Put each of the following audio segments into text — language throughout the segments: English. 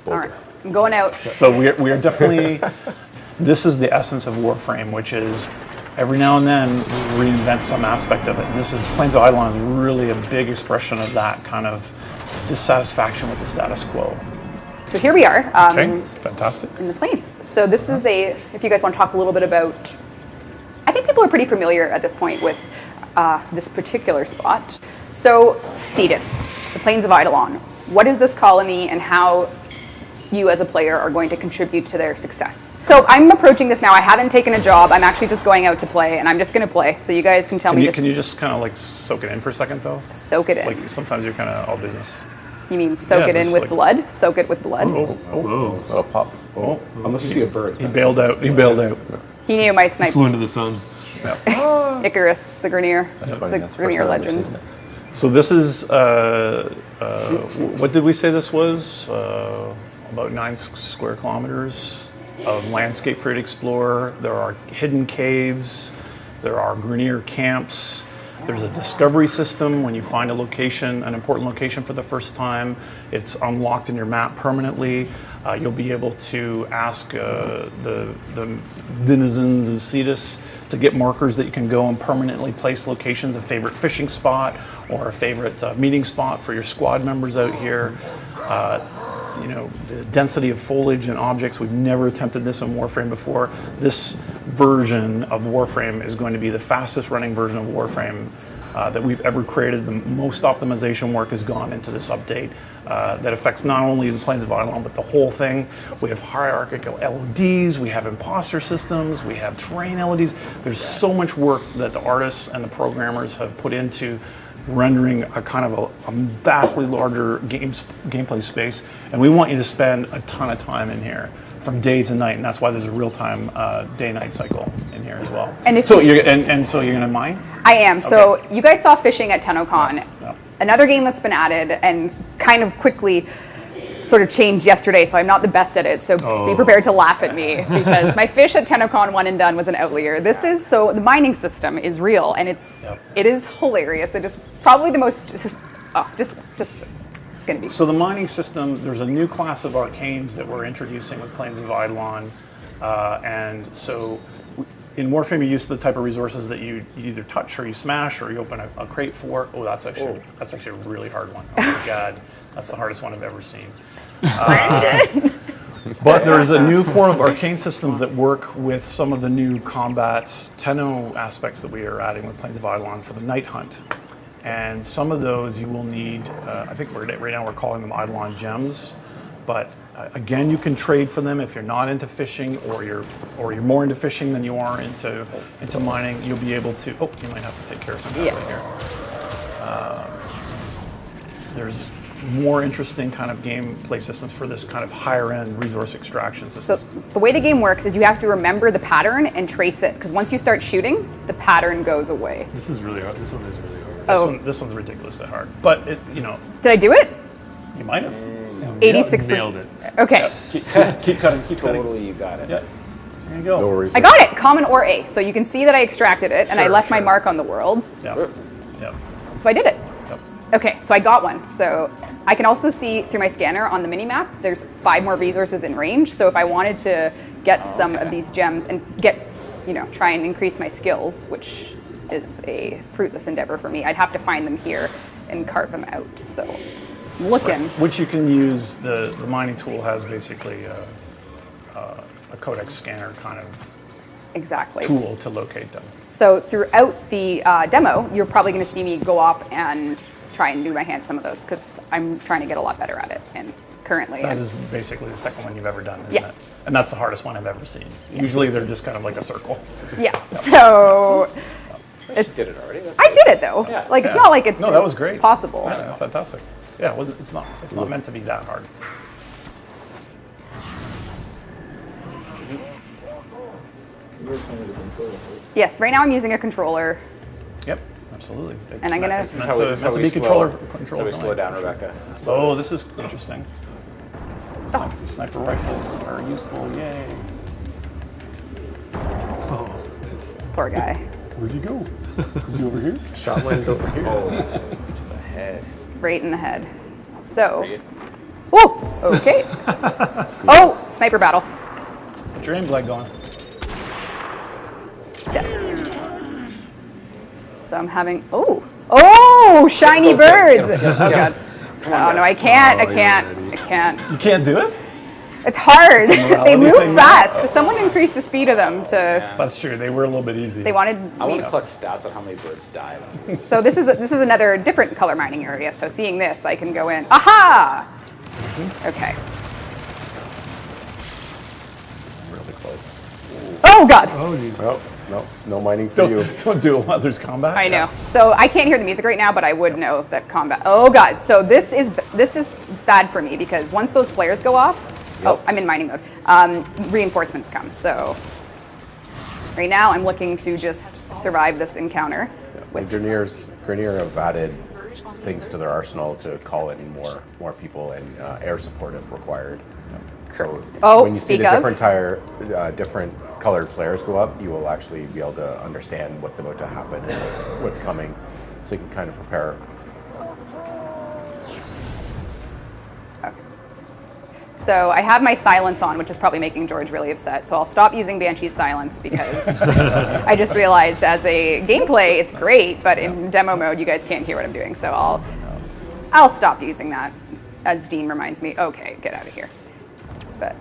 All right, I'm going out. So we are definitely, this is the essence of Warframe, which is every now and then we reinvent some aspect of it. And this is, Plains of Eidolon is really a big expression of that kind of dissatisfaction with the status quo. So here we are. Okay, fantastic. In the Plains. So this is if you guys want to talk a little bit about, I think people are pretty familiar at this point with this particular spot. So Cetus, the Plains of Eidolon. What is this colony and how you as a player are going to contribute to their success? So I'm approaching this now. I haven't taken a job. I'm actually just going out to play, and I'm just going to play. So you guys can tell me. Can you just kind of like soak it in for a second, though? Soak it in. Like sometimes you're kind of all business. You mean soak it in with blood? Soak it with blood? Oh, pop. Oh, unless you see a bird. He bailed out. He bailed out. He knew my snipe. Flew into the sun. Icarus, the Grineer. That's It's a Grineer legend. So this is, what did we say this was? About 9 square kilometers of landscape for you to explore. There are hidden caves. There are Grineer camps. There's a discovery system. When you find a location, an important location for the first time, it's unlocked in your map permanently. You'll be able to ask the denizens of Cetus to get markers that you can go and permanently place locations, a favorite fishing spot or a favorite meeting spot for your squad members out here. You know, the density of foliage and objects, we've never attempted this in Warframe before. This version of Warframe is going to be the fastest running version of Warframe that we've ever created. The most optimization work has gone into this update that affects not only the Plains of Eidolon, but the whole thing. We have hierarchical LODs, we have imposter systems, we have terrain LODs. There's so much work that the artists and the programmers have put into rendering a kind of a vastly larger gameplay space, and we want you to spend a ton of time in here from day to night, and that's why there's a real-time day-night cycle in here as well. And if so you're gonna mine? I am. So you guys saw fishing at TennoCon. Yeah. Another game that's been added and kind of quickly sort of changed yesterday, so I'm not the best at it, so be prepared to laugh at me because my fish at TennoCon 1 and done was an outlier. This is, so the mining system is real and it is hilarious. It is probably the most, it's gonna be. So the mining system, there's a new class of arcanes that we're introducing with Plains of Eidolon, and so in Warframe you use the type of resources that you either touch or you smash or you open a crate for. Oh, that's actually a really hard one. Oh my God, that's the hardest one I've ever seen. But there's a new form of arcane systems that work with some of the new combat Tenno aspects that we are adding with Plains of Eidolon for the night hunt. And some of those you will need, I think right now we're calling them Eidolon gems, but again, you can trade for them if you're not into fishing or you're more into fishing than you are into mining. You'll be able to, you might have to take care of something right here. There's more interesting kind of gameplay systems for this kind of higher end resource extraction system. So the way the game works is you have to remember the pattern and trace it, because once you start shooting, the pattern goes away. This is really hard. This one is really hard. This one's ridiculously hard, but Did I do it? You might have. 86%. Nailed it. Okay. Keep cutting, keep cutting. Totally, you got it. Yeah. There you go. No worries. I got it, common or A. So you can see that I extracted it and I left my mark on the world. Yeah. Yeah. So I did it. Yep. Okay, so I got one. So I can also see through my scanner on the mini map, there's 5 more resources in range. So if I wanted to get some of these gems and try and increase my skills, which is a fruitless endeavor for me, I'd have to find them here and carve them out. So I'm looking. Which you can use, the mining tool has basically a codex scanner kind of tool to locate them. So throughout the demo, you're probably going to see me go off and try and do my hand some of those because I'm trying to get a lot better at it. And currently, that is basically the second one you've ever done, isn't it? And that's the hardest one I've ever seen. Usually they're just kind of like a circle. Yeah. So You did it already. I did it though. Yeah. Like it's not like it's that was great. Possible. Yeah, fantastic. Yeah, it's not meant to be that hard. Yes, right now I'm using a controller. Yep, absolutely. And I'm gonna. It's meant to be controller. So we slow down, Rebecca. Oh, this is interesting. Sniper rifles are useful. Yay! Oh, nice. This poor guy. Where'd he go? Is he over here? Shot landed over here. Oh, to the head. Right in the head. So. Oh! Okay. Oh, sniper battle. What's your aim glide going? Dead. So I'm having, oh, shiny birds. Oh God. Oh no, I can't. You can't do it? It's hard. They move thing, fast. Someone increased the speed of them to. That's true. They were a little bit easy. They wanted. I want to collect stats on how many birds died. So this is another different color mining area. So seeing this, I can go in. Aha! Okay. Really close. Oh God! Oh, geez. Oh, no mining for you. Don't do it while there's combat. I know. So I can't hear the music right now, but I would know that combat. Oh God! So this is bad for me because once those flares go off, oh, I'm in mining mode. Reinforcements come. So right now I'm looking to just survive this encounter. The Grenier have added things to their arsenal to call in more people and air support if required. So Oh, when you see speak the of. different colored flares go up, you will actually be able to understand what's about to happen and what's coming, so you can kind of prepare. So I have my silence on, which is probably making George really upset. So I'll stop using Banshee's silence because I just realized as a gameplay, it's great, but in demo mode, you guys can't hear what I'm doing. So I'll stop using that, as Dean reminds me. Okay, get out of here. But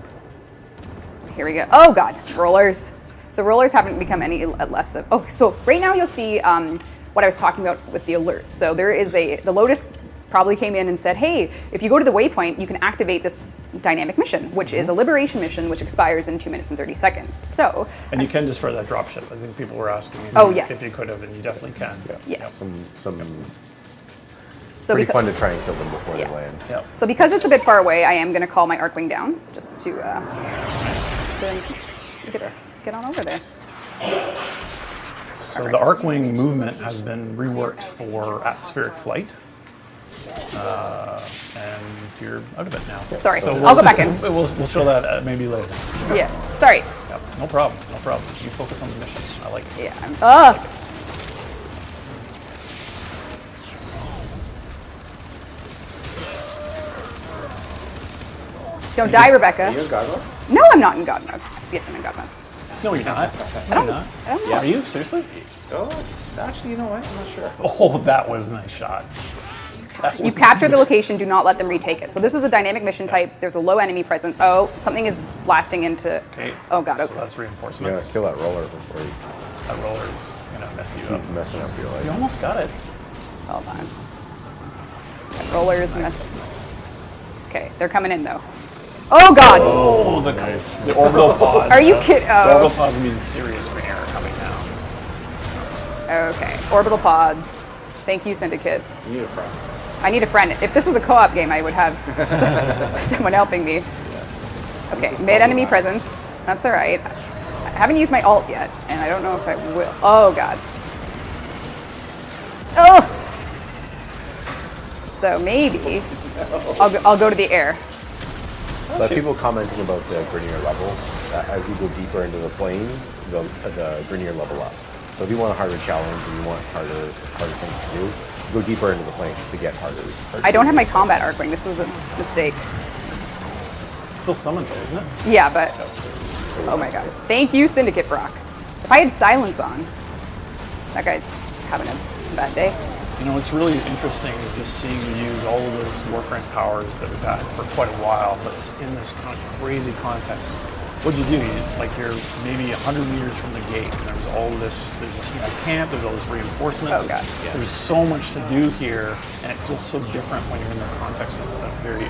here we go. Oh God, rollers. So rollers haven't become any less of. Oh, so right now you'll see what I was talking about with the alerts. So there is the Lotus probably came in and said, hey, if you go to the waypoint, you can activate this dynamic mission, which is a liberation mission, which expires in 2 minutes and 30 seconds. So. And you can destroy that dropship. I think people were asking yes. if you could have, and you definitely can. Yeah. Yes. Some So pretty fun to try and kill them before Yeah. they land. Yep. So because it's a bit far away, I am going to call my Arcwing down just to get on over there. So the Arcwing movement has been reworked for atmospheric flight. And you're out of it now. Sorry, So I'll go back in. We'll show that maybe later. Yeah, sorry. Yep. No problem. You focus on the mission. I like it. Yeah, Don't die, Rebecca. Are you in God mode? No, I'm not in God mode. Yes, I'm in God mode. No, you're not. No, you're not. I don't know. Are you? Seriously? Oh, actually, you know what? I'm not sure. Oh, that was a nice shot. You capture the location, do not let them retake it. So this is a dynamic mission type. There's a low enemy present. Oh, something is blasting into. Okay. Oh God. So Okay. that's You gotta reinforcements. kill that roller before That roller's gonna mess you up. he's messing up your life. You almost got it. Hold on. That rollers mess. Okay, they're coming in though. Oh God. Oh, the orbital pods. Are you kidding? The Oh. orbital pods mean serious green error coming down. Okay. Orbital pods. Thank you, Syndicate. You need a friend. I need a friend. If this was a co-op game, I would have someone helping me. Okay, mid-enemy presence. That's all right. I haven't used my ult yet, and I don't know if I will. Oh, God. Oh! So maybe I'll go to the air. So I have people commenting about the Grenier level. As you go deeper into the planes, the Grenier level up. So if you want a harder challenge and you want harder things to do, go deeper into the planes to get harder. I don't have my combat Arcwing. This was a mistake. It's still summoned though, isn't it? Yeah, but oh my God! Thank you, Syndicate Brock. If I had silence on, that guy's having a bad day. You know, what's really interesting is just seeing you use all of those Warframe powers that we've had for quite a while, but in this kind of crazy context. What'd you do? You're maybe 100 meters from the gate, and there's all this, there's a small camp, there's all this reinforcements. Oh, God. Yeah. There's so much to do here, and it feels so different when you're in the context of a very,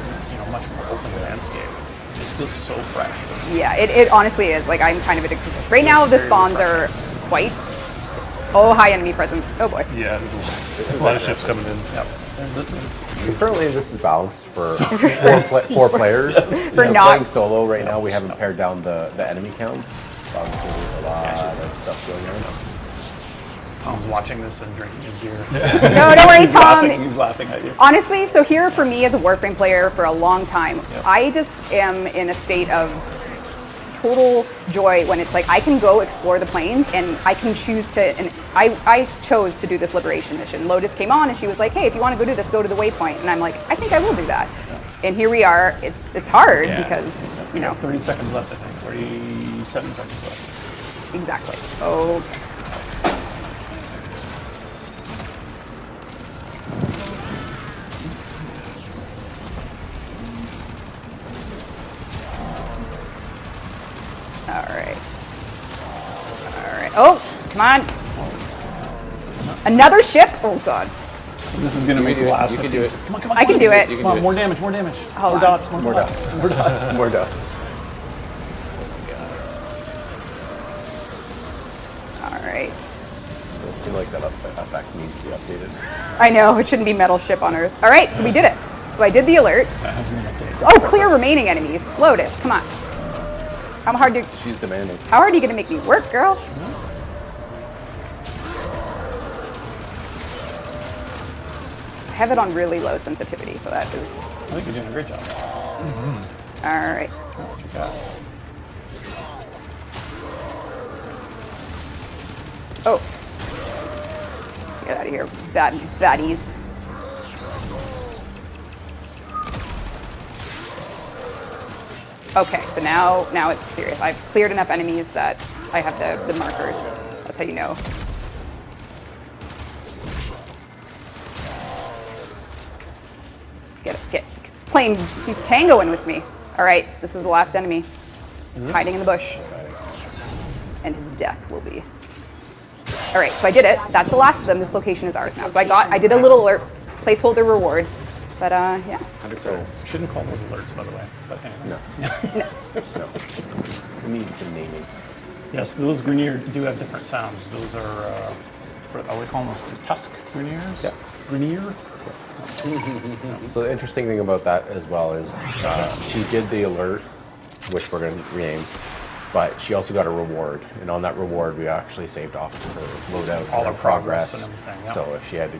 much more open landscape. It just feels so fresh. Yeah, it honestly is. Like, I'm kind of addicted to it. Right now, the spawns are quite. Oh, high enemy presence. Oh boy. Yeah, there's a lot of ships coming in. Yep. So currently this is balanced for four players. For So not- playing solo right now, we haven't pared down the enemy counts. Obviously, there's a lot of stuff going on. Tom's watching this and drinking his beer. No, don't worry, Tom. He's laughing at you. Honestly, so here for me as a Warframe player for a long time, I just am in a state of total joy when it's like I can go explore the planes and I can choose to, and I chose to do this liberation mission. Lotus came on and she was like, hey, if you want to go do this, go to the waypoint. And I'm like, I think I will do that. And here we are. It's hard Yeah. because, you We know, have 30 seconds left, I think. 37 seconds left. exactly. So, all right. All right. Oh, come on. Another ship? Oh, God. This is going to make the last You can 15 do it. Come on, come on. I can do it. You can Come on, do it. more damage, more damage. Hold more on. dots, more More dots. dots. More dots. More dots. All right. I feel like that effect needs to be updated. I know, it shouldn't be metal ship on Earth. All right, so we did it. So I did the alert. That hasn't been updated. Oh, clear remaining enemies. Lotus, come on. How hard She's demanding. are you gonna make me work, girl? I have it on really low sensitivity, so that is, I think you're doing a great job. all right. Yes. Oh. Get out of here, baddies. Okay, so now it's serious. I've cleared enough enemies that I have the markers. That's how you know. Get. It's playing. He's tangoing with me. All right, this is the last enemy. Hiding in the bush. And his death will be. All right, so I did it. That's the last of them. This location is ours now. So I did a little alert, placeholder reward. But yeah. So, We shouldn't call those alerts, by the way. But anyway. no. We need some naming. Yes, those Grenier do have different sounds. Those are, what are we calling those? Tusk Greniers? Yeah. Grenier? So the interesting thing about that as well is she did the alert, which we're going to rename, but she also got a reward. And on that reward, we actually saved off her loadout, All her our progress and everything, yeah. So if she had to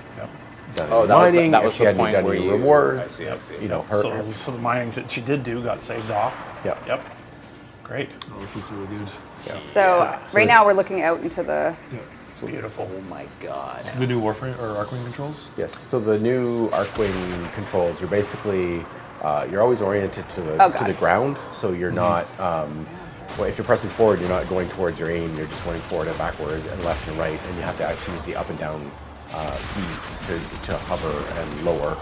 done Oh, any that was the- mining, that if was she the hadn't point done where any you- rewards, I see. you know, her. So the mining that she did do got saved off? Yep. Yep. Great. Oh, this looks really good. So right now we're looking out into the. It's beautiful. Oh my god. This is the new Warframe or Arcwing controls. Yes. So the new Arcwing controls, you're basically you're always oriented to the Oh, to God. the ground. So you're not. Well, if you're pressing forward, you're not going towards your aim. You're just going forward and backward and left and right, and you have to actually use the up and down keys to hover and lower.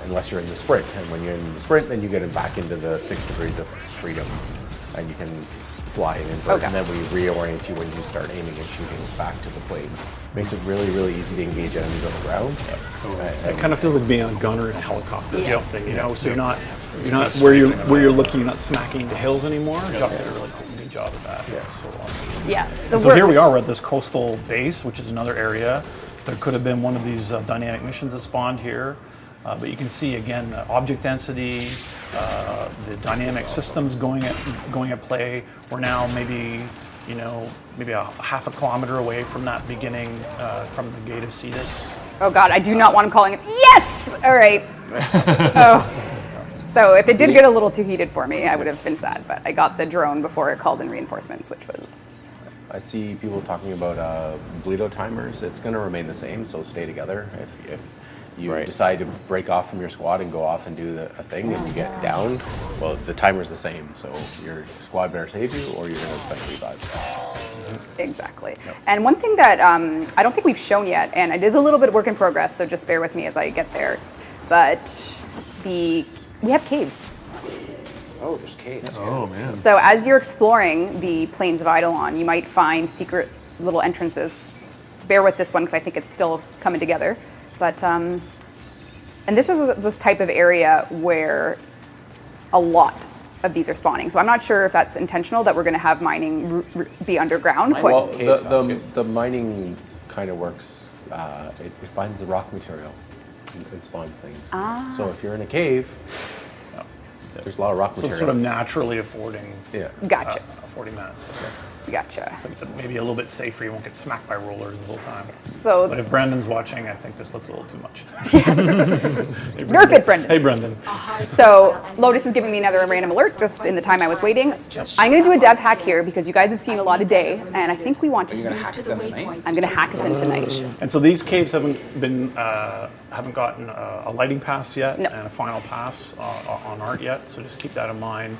Unless you're in the sprint, and when you're in the sprint, then you get back into the 6 degrees of freedom, and you can fly and invert, Okay. and then we reorient you when you start aiming and shooting back to the planes. Makes it really, really easy to engage enemies on the ground. It kind of feels like being a gunner in a helicopter or Yes. something, you know. So you're not where you're looking, you're not smacking the hills anymore. Chuck did a really good job of that. Yeah. So awesome. Yeah. And so here we are. We're at this coastal base, which is another area. There could have been one of these dynamic missions that spawned here. But you can see again object density, the dynamic systems going at play. We're now maybe a half a kilometer away from that beginning from the gate of Cetus. Oh God, I do not want him calling it. Yes. All right. Oh. So if it did get a little too heated for me, I would have been sad. But I got the drone before it called in reinforcements, which was. I see people talking about bleedo timers. It's going to remain the same, so stay together. If you decide to break off from your squad and go off and do a thing and you get downed, well, the timer's the same. So your squad better save you or you're going to spend revives. Exactly. And one thing that I don't think we've shown yet, and it is a little bit work in progress, so just bear with me as I get there, but we have caves. Oh, there's caves. Oh man. So as you're exploring the plains of Eidolon, you might find secret little entrances. Bear with this one because I think it's still coming together. But, and this is this type of area where a lot of these are spawning. So I'm not sure if that's intentional, that we're going to have mining be underground. Well, Cave sounds good. the mining kind of works. It finds the rock material and spawns things. So if you're in a cave, there's a lot of rock So material. it's sort of naturally affording Yeah. Gotcha. affording that. So. Gotcha. So maybe a little bit safer. You won't get smacked by rollers the whole time. So But if Brendan's watching, I think this looks a little too much. nerf it, Brendan. Hey, Brendan. So Lotus is giving me another random alert just in the time I was waiting. I'm going to do a dev hack here because you guys have seen a lot of day, and I think we want to You're see. gonna hack us in tonight? I'm going to hack us in tonight. And so these caves haven't gotten a lighting pass yet No. and a final pass on art yet. So just keep that in mind.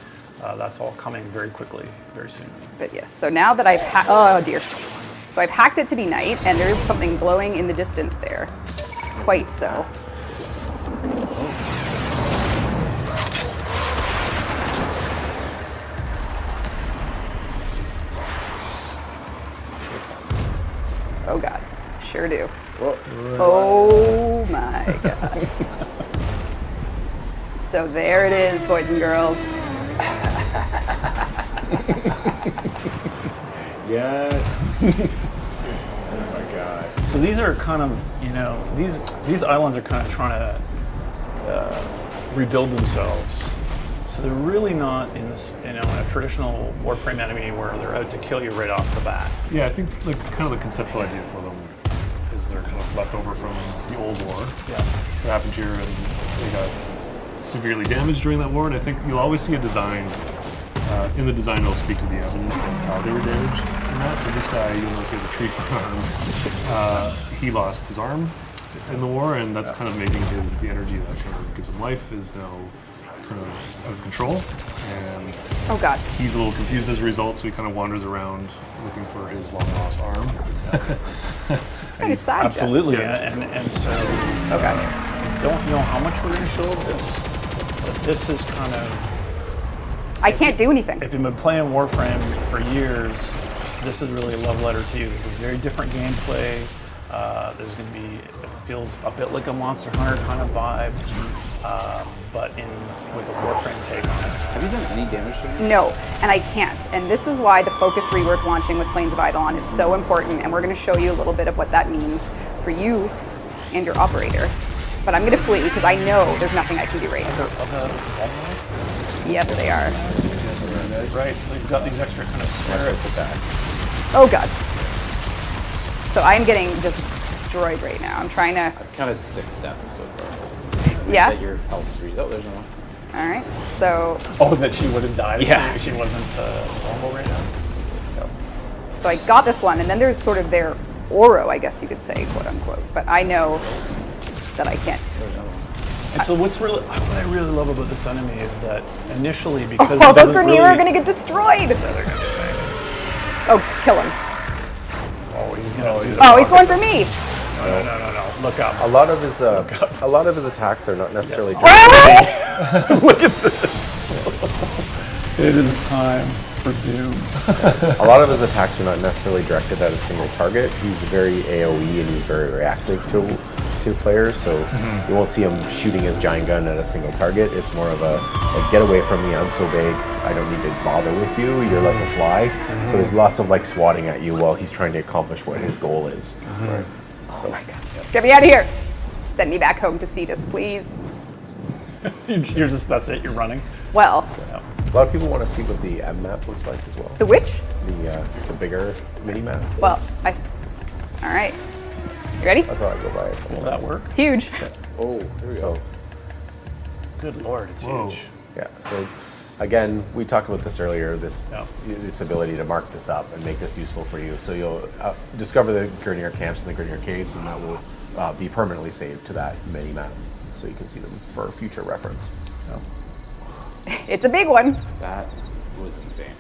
That's all coming very quickly, very soon. But yes, so now that I've oh dear. So I've hacked it to be night, and there's something glowing in the distance there. Quite so. Oh god, sure do. Oh my god. So there it is, boys and girls. Yes. Oh my god. So these are kind of, these islands are kind of trying to rebuild themselves. So they're really not in this, in a traditional Warframe enemy where they're out to kill you right off the bat. Yeah, I think like kind of the conceptual idea for them is they're kind of left over from the old war Yeah. that happened here, and they got severely damaged during that war. And I think you'll always see a design. In the design, it'll speak to the evidence of how they were damaged in that. So this guy, you'll notice he has a tree for an arm. He lost his arm in the war, and that's kind of making the energy that kind of gives him life is now kind of out of control. And Oh god. he's a little confused as a result, so he kind of wanders around looking for his long lost arm. It's kind of sad. Jeff. Absolutely. Yeah. And so Okay. I don't know how much we're going to show of this, but this is kind of, I can't do anything. if you've been playing Warframe for years, this is really a love letter to you. This is very different gameplay. There's going to be, it feels a bit like a Monster Hunter kind of vibe, but with a Warframe take on it. Have you done any damage to him? No, and I can't. And this is why the focus rework launching with Plains of Eidolon is so important, and we're going to show you a little bit of what that means for you and your operator. But I'm going to flee because I know there's nothing I can do right now. Yes, they are. Right, so he's got these extra kind of spirits. Oh god. So I'm getting just destroyed right now. I'm trying to. I've counted 6 deaths so far. Yeah? That your health is reached. Oh, there's no one. Alright. So Oh, that she would have died Yeah. if she wasn't normal right now? so I got this one, and then there's sort of their Oro, I guess you could say, quote unquote. But I know that I can't. And so what I really love about this enemy is that initially, because Oh, it those doesn't Grenier really, are gonna get destroyed! Yeah, they're gonna get banged. Oh, kill him. Oh, he's gonna do Oh, he's going for me! No. Look up. A lot of his attacks are not necessarily. Look at this. It is time for doom. A lot of his attacks are not necessarily directed at a single target. He's very AOE and he's very reactive to players, so you won't see him shooting his giant gun at a single target. It's more of a like, get away from me, I'm so big, I don't need to bother with you, you're like a fly. So there's lots of like swatting at you while he's trying to accomplish what his goal is. Right. So, Get me out of here! Send me back home to Cetus, please. You're just, that's it, you're running. Well, Yeah. a lot of people want to see what the M map looks like as well. the witch? The bigger mini map. Well, alright. You ready? That's how I go by it. Will that work? It's huge. Oh, here we go. So Good lord, it's Whoa. huge. yeah, so again, we talked about this earlier. This Yeah. ability to mark this up and make this useful for you. So you'll discover the Grenier camps and the Grenier caves, and that will be permanently saved to that mini map, so you can see them for future reference. It's a big one. That was insane.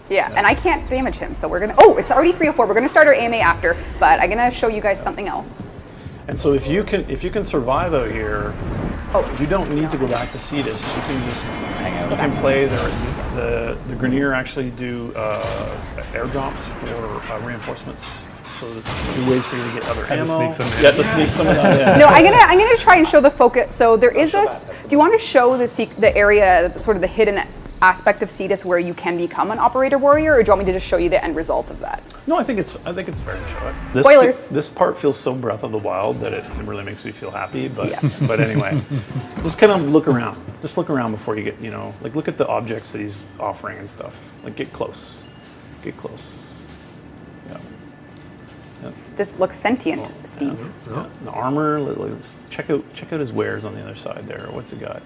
Yeah, and I can't damage him, so we're gonna. Oh, it's already 3:04. We're gonna start our AMA after, but I'm gonna show you guys something else. And so if you can survive out here, you don't need to go back to Cetus. You can just hang out. You can play the Grenier actually do airdrops for reinforcements. So there's ways for you to get other Had to ammo. sneak some in. Yeah, to sneak some of that in. No, I'm gonna try and show the focus. So there is this. Do you want to show the area, sort of the hidden aspect of Cetus where you can become an operator warrior, or do you want me to just show you the end result of that? No, I think it's fair to show it. Spoilers. This part feels so Breath of the Wild that it really makes me feel happy. But Yeah. but anyway, just kind of look around. Just look around before you get, like look at the objects that he's offering and stuff. Like get close. Get close. This looks sentient, Steve. Yeah, the armor. Let's check out his wares on the other side there. What's it got?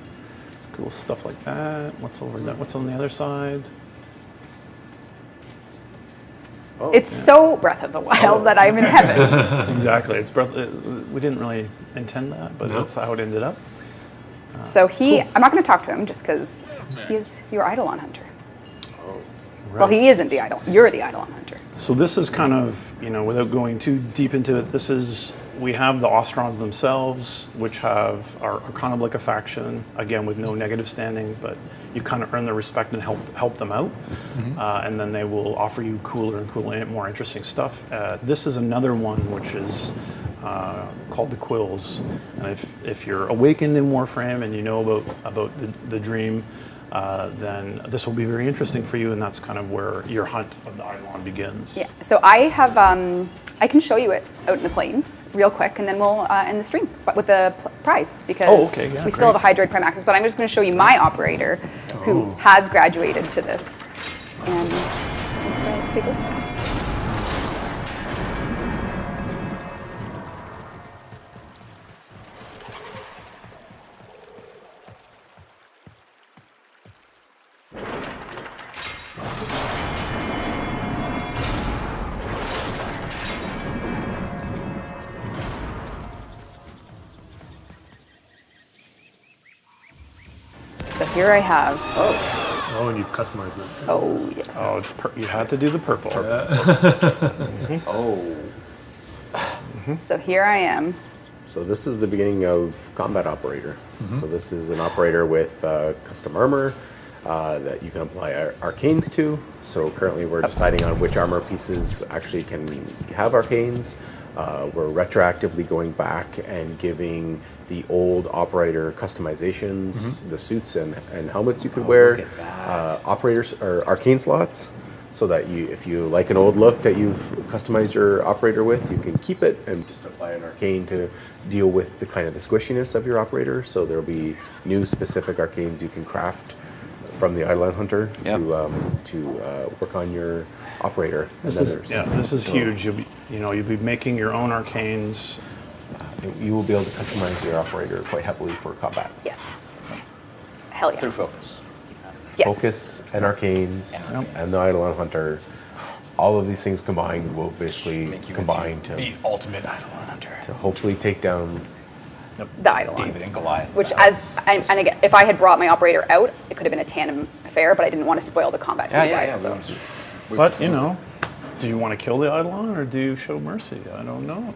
Cool stuff like that. What's over there? What's on the other side? It's so Breath of the Wild that I'm in heaven. Exactly. We didn't really intend that, but that's how it ended up. So I'm not going to talk to him just because he's your Eidolon hunter. Well, he isn't the Eidolon. You're the Eidolon hunter. So this is kind of, without going too deep into it, we have the Ostrons themselves, which are kind of like a faction, again, with no negative standing, but you kind of earn their respect and help them out. And then they will offer you cooler and cooler, more interesting stuff. This is another one which is called the Quills. And if you're awakened in Warframe and you know about the dream, then this will be very interesting for you, and that's kind of where your hunt of the Eidolon begins. Yeah. So I have, I can show you it out in the plains real quick, and then we'll end the stream with the prize because we still have a Hydroid Prime access. But I'm just going to show you my operator, who has graduated to this, and let's take a look. So here I have. Oh, and you've customized it too. Oh yes. Oh, you had to do the purple. So here I am. So this is the beginning of combat operator. So this is an operator with custom armor that you can apply arcanes to. So currently we're deciding on which armor pieces actually can have arcanes. We're retroactively going back and giving the old operator customizations, the suits and helmets you could wear, operators or arcane slots, so that if you like an old look that you've customized your operator with, you can keep it and just apply an arcane to deal with the kind of the squishiness of your operator. So there'll be new specific arcanes you can craft from the Eidolon Hunter to work on your operator. This is huge. You'll be making your own arcanes. You will be able to customize your operator quite heavily for combat. Yes. Hell yeah. Through focus. Yes. Focus and arcanes and the Eidolon Hunter. All of these things combined will basically combine to be ultimate Eidolon hunter. to hopefully take down. The Eidolon. David and Goliath. Which, and again, if I had brought my operator out, it could have been a tandem affair, but I didn't want to spoil the combat for you guys. So. But, do you want to kill the Eidolon or do you show mercy? I don't know.